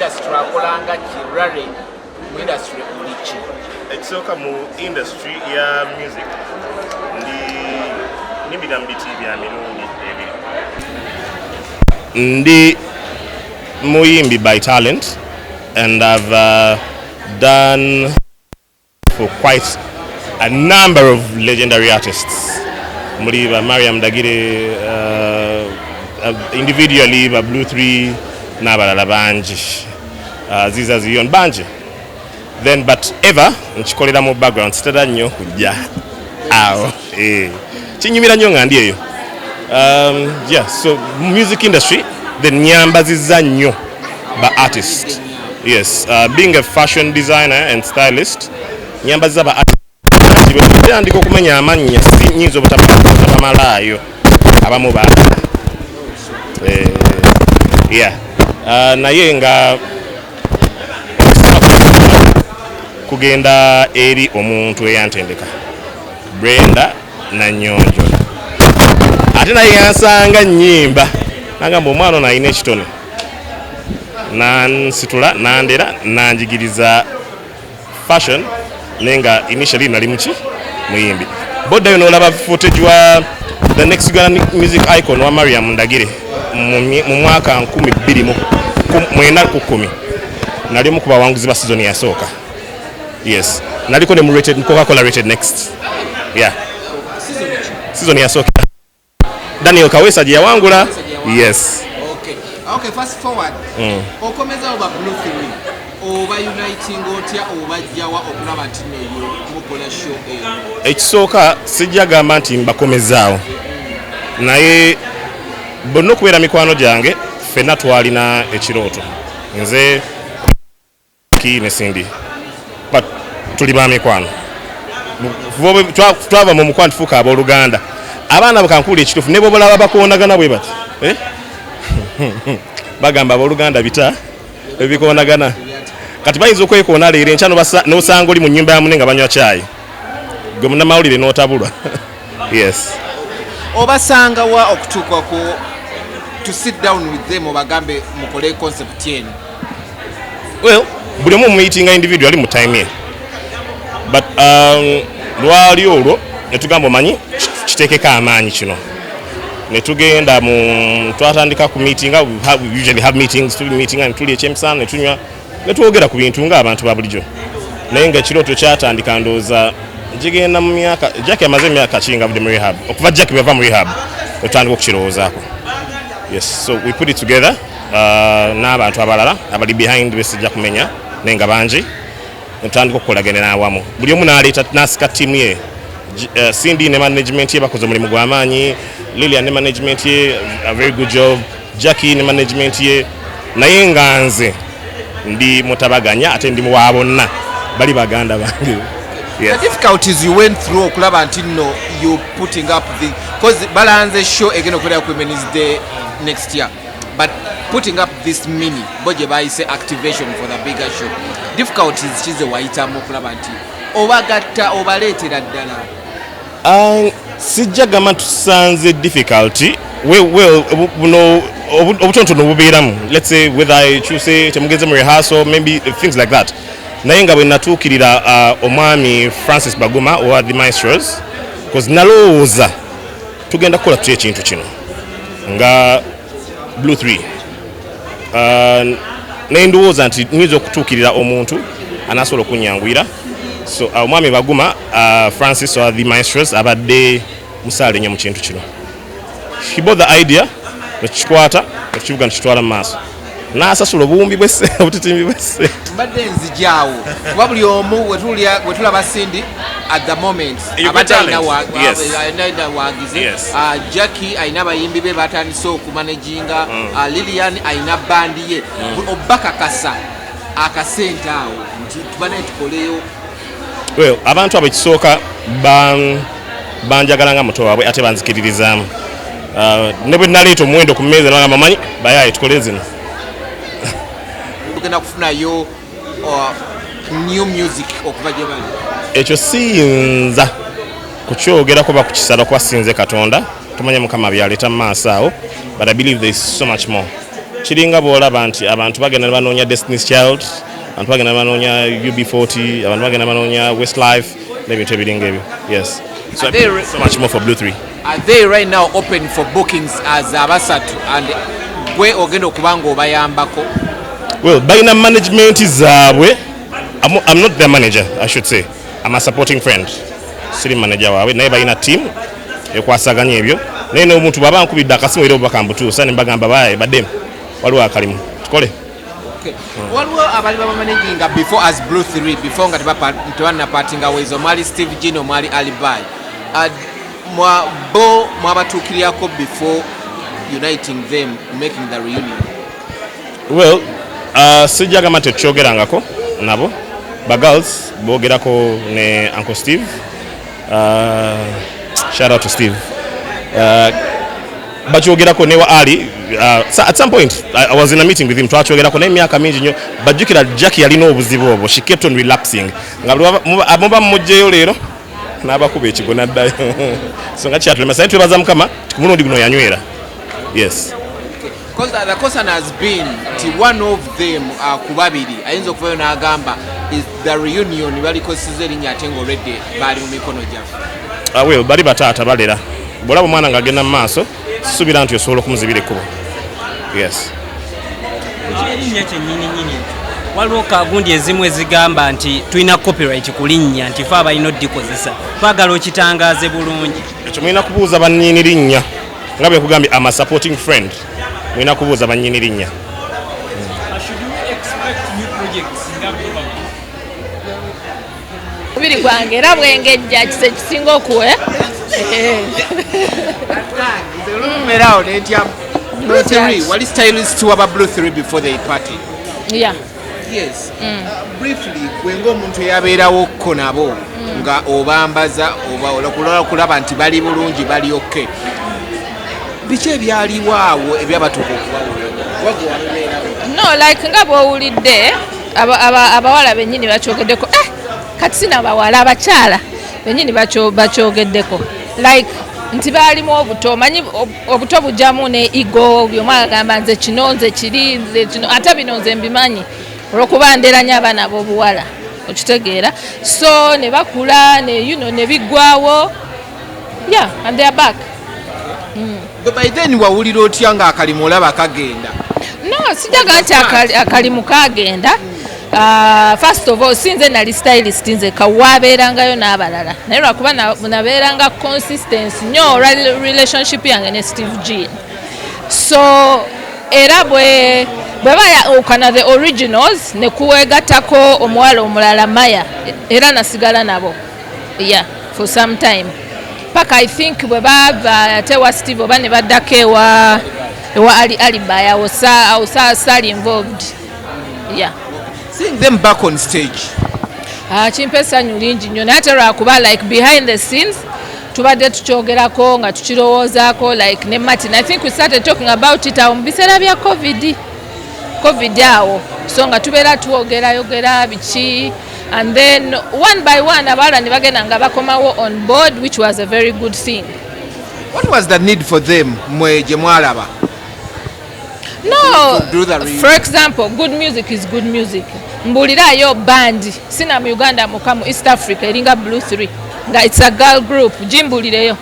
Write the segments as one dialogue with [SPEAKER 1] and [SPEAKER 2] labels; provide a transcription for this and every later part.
[SPEAKER 1] industry akolanga kirare mu industry ulichi
[SPEAKER 2] ekisooka mu industry ya music nimbira mu biti bya mirundi ebiri. Ndi muyimbi by talent, and I've done for quite a number of legendary artists. Muliba Mariam Dagire, individually Blu3 n'abalala bangi, ziza ziyon bangi. Then but ever nkikolera mu background sitera nnyo kujja awo kinyumira nnyo nga ndi eyo. Yeah, so music industry then nyambaziza nnyo ba artist. Yes, being a fashion designer and stylist nyambaziza ba artist ndiko kumenya amanya nyinzo butabamalayo abamu ba yeah, naye nga kugenda eri omuntu eyantendeka Brenda na Nyonjo ate naye yansanga nnyimba nagamba omwana ono alina ekitone nansitula nandera nanjigiriza fashion nenga initially nali muki muyimbi bodda yo nolaba footage wa the next Uganda music icon wa Mariam Ndagire mu mwaka 2010 nali mu kuba wanguzi ba season yasooka. Yes, naliko ne rated Coca-Cola rated next. Yeah, season yasooka Daniel Kawesa je yawangula. Yes.
[SPEAKER 1] Okay, fast forward. Okomeza oba Blu3 oba uniting otya oba jawa okulaba nti neyo mukola show eyo.
[SPEAKER 2] Ekisooka sijja gamba nti mbakomezaawo. Naye bonna okubeera mikwano gyange ffenna twalina ekirooto. Nze ne Cindy. But tuli ba mikwano. Twava mu mukwano tufuuka abooluganda. Abaana bakankuula ekituufu ne bobolaba bakoonagana bwe bati. Bagamba abooluganda bita ebikoonagana. Kati bayinza okwekoona leero enkya n'osanga oli mu nnyumba ya munne nga banywa caayi. Gwe munnamawulire n'otabulwa. Yes.
[SPEAKER 1] Obasanga wa okutuuka ku to sit down with them obagambe mukole concept yenu?
[SPEAKER 2] Well, buli omu meeting individually mu time ye. But lwali olwo ne tugamba omanyi kiteekeko amaanyi kino. Ne tugenda mu twatandika ku meeting, we usually have meetings, tuli eky'emisana ne tunywa ne twogera ku bintu ng'abantu ba bulijjo. Naye nga ekirooto kyatandika ndowooza njigenda mu myaka Jackie amaze emyaka kinga budde mu rehab. Okuva Jackie bava mu rehab ne tutandika okukirowoozaako. Yes, so we put it together n'abantu abalala abali behind besijja kumenya naye nga bangi ne tutandika okukolaganira awamu. Buli omu n'aleeta n'asika ttiimu ye. Cindy ne management ye bakoze omulimu gw'amaanyi, Lilian ne management ye a very good job, Jackie ne management ye, naye nga nze ndi mutabaganya ate ndi muwa bonna bali baganda bange.
[SPEAKER 1] Yes. The difficulties you went through okulaba nti no you putting up the because balance show again okulaba ku Women's Day next year, but putting up this mini boje bayise activation for the bigger show, difficulties chize waitamu okulaba nti obagatta obaleetera ddala.
[SPEAKER 2] Sijja gamba tusanze difficulty buno obutontono bubeeramu, let's say whether I choose temugeze mu rehearsal maybe things like that. Naye nga bwe natuukirira omwami Francis Baguma or the maestros because nalowooza tugenda kukola tutya ekintu kino nga Blu3 naye ndowooza nti nyinza okutuukirira omuntu anasobola okunyanguyira. So omwami Baguma Francis or the maestros abadde musaale nnyo mu kintu kino. He bought the idea nekikwata nekivuga nekitwala mu maaso n'asasula obuwumbi bw'esse obutitimbi bw'esse.
[SPEAKER 1] Mbadde nzijaawo kuba buli omu wetulaba Cindy at the moment abadde alina waagizi. Jackie alina abayimbi be batandise okumanaginga, Lilian alina bandi ye. Obakakasa akasente awo nti tubane tukoleyo.
[SPEAKER 2] Well, abantu abekisooka banjagala nga muto waabwe ate banzikiririzaamu. Ne bwe naleeta omuwendo ku mmeeza nagamba manyi bayaye tukole zino.
[SPEAKER 1] Tugenda kufunayo new music okuva gye bali.
[SPEAKER 2] Ekyo siyinza kukyogerako ba kukisala kwa sinze Katonda. Tumanya Mukama byaleeta mu maaso awo, but I believe there is so much more kiringa bw'olaba nti abantu bagenda banoonya Destiny's Child, abantu bagenda banoonya UB40, abantu bagenda banoonya Westlife n'ebintu ebiringa ebyo. Yes. So much more for Blu3.
[SPEAKER 1] Are they right now open for bookings as abasatu and gwe ogenda okubanga obayambako?
[SPEAKER 2] Well, balina management zaabwe. I'm not their manager, I should say. I'm a supporting friend. Siri manager waabwe naye balina team ekwasaganya ebyo. Naye n'omuntu bw'aba nkubidde akasimu era obubaka mbutuusa ne mbagamba baye baddemu waliwo akalimu tukole.
[SPEAKER 1] Waliwo abali babamanaginga before as Blu3 before nga tebannapartinga wezo mwali Steve Gino mwali Alibai. Bo mwabatuukirirako before uniting them making the reunion.
[SPEAKER 2] Well, sijjagamba tekyogerangako nabo ba girls boogerako ne Uncle Steve. Shout out to Steve. Bachyogerako ne wa Ali. At some point I was in a meeting with him twakyogerako naye emyaka mingi nnyo bajjukira Jackie yalina obuzibu obwo, she kept on relapsing nga muba mujjeyo leero n'abakuba ekigo n'addayo so nga kyatulema saye twebaza Mukama mulundi guno yanywera. Yes.
[SPEAKER 1] Because the question has been one of them kubabiri ayinza okuvayo n'agamba is the reunion balikosiza erinnya ate nga already bali mu mikono gyaffe.
[SPEAKER 2] Well, bali bataata balera bw'olaba omwana ng'agenda mu maaso suubira nti osobola okumuzibira ekkubo. Yes.
[SPEAKER 3] Erinnya kyennyini waliwo kagundi ezimu ezigamba nti tulina copyright ku linnya nti fe abalina oddikozesa twagala okitangaaze bulungi.
[SPEAKER 2] Ekyo mulina kubuuza bannyini linnya nga bwe kugambye I'm a supporting friend. Mulina kubuuza bannyini linnya.
[SPEAKER 4] Biri gwange era bwengejja kise kisinga okuwe.
[SPEAKER 1] Blu3, wali stylist waba Blu3 before they party?
[SPEAKER 4] Yeah.
[SPEAKER 1] Yes. Briefly, gwenga omuntu yabeerawo ko nabo nga obambaza oba okulaba nti bali bulungi bali okay. Biki ebyaliwo awo ebyabatuuka okubawo?
[SPEAKER 4] No, like nga bw'owulidde abawala bennyini bakyogeddeko kati sina bawala abakyala bennyini bakyogeddeko like nti baalimu obuto omanyi obuto bujjamu ne ego byomwe agamba nze kino nze kiri nze kino ate bino nze mbimanyi olwokuba nderanya abaana b'obuwala okitegeera so ne bakula ne ne biggwawo yeah and they are back.
[SPEAKER 1] By then wawulira otya nga akalimu olaba kagenda?
[SPEAKER 4] No, sijaga nti akalimu kagenda. First of all, sinze nali stylist nze kawabeerangayo n'abalala naye lwakuba nabeeranga consistency nnyo relationship yange ne Steve G. So era bwe bayawukana the originals ne kuwegattako omuwala omulala Maya era nasigala nabo yeah for some time paka I think bwe bava tewa Steve oba ne baddako ewa Alibai sali involved yeah.
[SPEAKER 1] Seeing them back on stage.
[SPEAKER 4] Chimpesa nyulingi nnyo naye ate lwakuba like behind the scenes tubadde tukyogerako nga tukirowoozaako like ne Martin. I think we started talking about it awo mu biseera bya covid awo so nga tubeera tuwogerayogera biki and then one by one abawala ne bagenda nga bakomawo on board which was a very good thing.
[SPEAKER 1] What was the need for them mwe gye mwalaba?
[SPEAKER 4] No, for example, good music is good music. Mbulirayo band sina mu Uganda mukamu East Africa eringa Blu3 nga it's a girl group jimbulireyo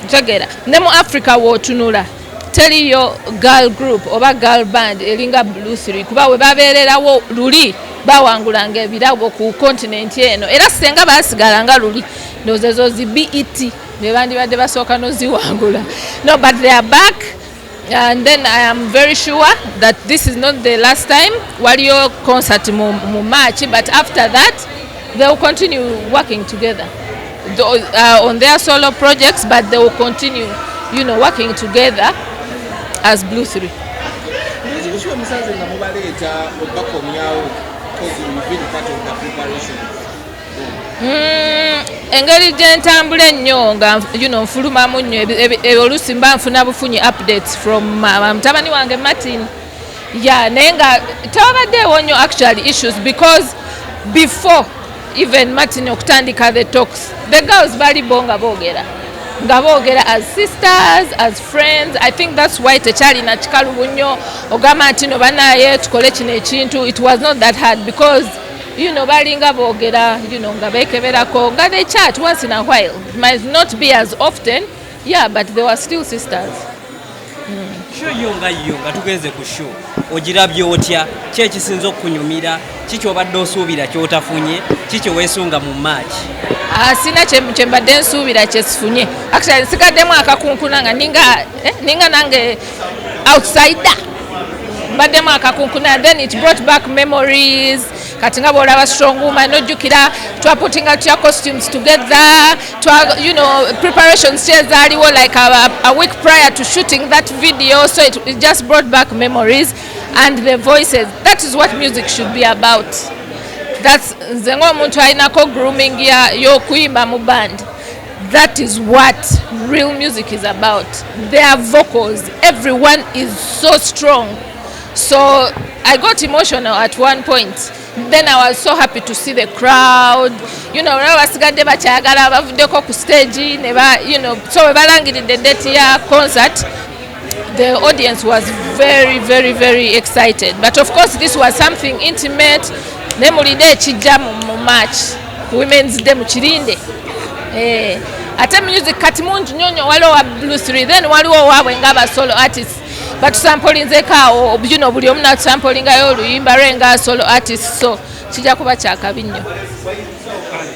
[SPEAKER 4] tegera ne mu Africa wotunula teriyo girl group oba girl band eringa Blu3 kuba we babeererawo luli bawangulanga ebirabo ku continent eno era senga basigalanga luli ndozezo zi BET bebandi badde basooka noziwangula. No, but they are back. And then I am very sure that this is not the last time Wario concert mu March, but after that they will continue working together on their solo projects, but they will continue, working together as Blu3. Engeri gyentambula ennyo nga nfulumamu nnyo oluusi mba nfuna bufunyi updates from mutabani wange Martin naye nga tewabaddeewo nnyo actually issues because before even Martin okutandika the talks the girls bali bo nga boogera nga boogera as sisters, as friends. I think that's why tekyalina kikalubu nnyo ogamba nti no banaye tukole kino ekintu. It was not that hard because balinga boogera nga beekeberako nga they chat once in a while. It might not be as often, yeah, but they were still sisters.
[SPEAKER 3] Show yo nga tugenze ku show ogirabye otya ki ekisinza okunyumira kiki obadde osuubira kyotafunye kiki weesunga mu match?
[SPEAKER 4] Sina kyembadde nsuubira kyesifunye. Actually nsigaddemu akakunkuna nga ninga nange outsider mbaddemu akakunkuna, then it brought back memories. Kati nga bw'olaba strong woman nojjukira twaputinga tutya costumes together, preparations kye zaaliwo like a week prior to shooting that video, so it just brought back memories and the voices. That is what music should be about. That's nze ng'omuntu alinako grooming y'okuyimba mu band. That is what real music is about. Their vocals, everyone is so strong. So I got emotional at one point. Then I was so happy to see the crowd. Basigadde bakyagala bavuddeko ku stage so we balangiridde date ya concert. The audience was very, very, very excited. But of course this was something intimate. Ne mulinde ekijja mu match women's day mu kirinde. Ate music kati mungi nnyo waliwo wa Blu3, then waliwo waabwe nga solo artists. Batusampolinzeko awo buli omu natusampolingayo oluyimba lwe nga solo artist, so kijja kuba kyakabi nnyo.